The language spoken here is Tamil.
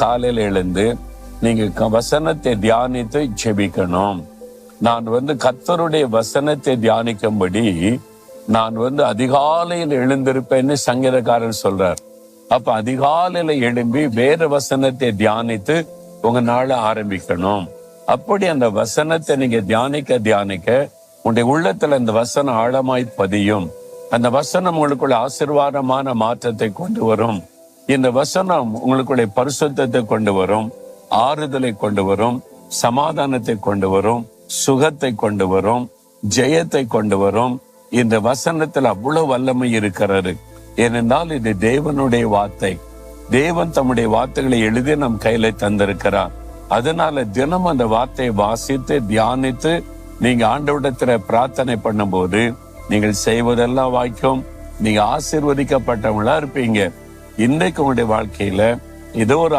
காலையில எழுந்து நீங்க வசனத்தை தியானித்து ஜெபிக்கணும். நான் கர்த்தருடைய வசனத்தை தியானிக்கும்படி நான் அதிகாலையில் எழுந்திருப்பேன்னு சங்கீதக்காரர் சொல்றார். அப்ப அதிகாலையில எழும்பி வேற வசனத்தை தியானித்து உங்க நாளை ஆரம்பிக்கணும். அப்படி அந்த வசனத்தை நீங்க தியானிக்க உங்களுடைய உள்ளத்துல இந்த வசனம் ஆழமாய் பதியும். அந்த வசனம் உங்களுக்குள்ள ஆசீர்வாதமான மாற்றத்தை கொண்டு வரும். இந்த வசனம் உங்களுக்குள்ள பரிசுத்தத்தை கொண்டு வரும், ஆறுதலை கொண்டு வரும், சமாதானத்தை கொண்டு வரும், சுகத்தை கொண்டு வரும், ஜெயத்தை கொண்டு வரும். இந்த வசனத்துல அவ்வளவு வல்லமை இருக்கிறது. ஏனென்றால் இது தேவனுடைய வார்த்தை. தேவன் தம்முடைய வார்த்தைகளை எழுதி நம் கையில தந்திருக்கிறார். அதனால தினம் அந்த வார்த்தையை வாசித்து தியானித்து நீங்க ஆண்டவரிடத்துல பிரார்த்தனை பண்ணும்போது நீங்கள் செய்வதெல்லாம் வாய்க்கும். நீங்க ஆசீர்வதிக்கப்பட்டவங்களா இருப்பீங்க. இன்னைக்கு உங்களுடைய வாழ்க்கையில ஏதோ ஒரு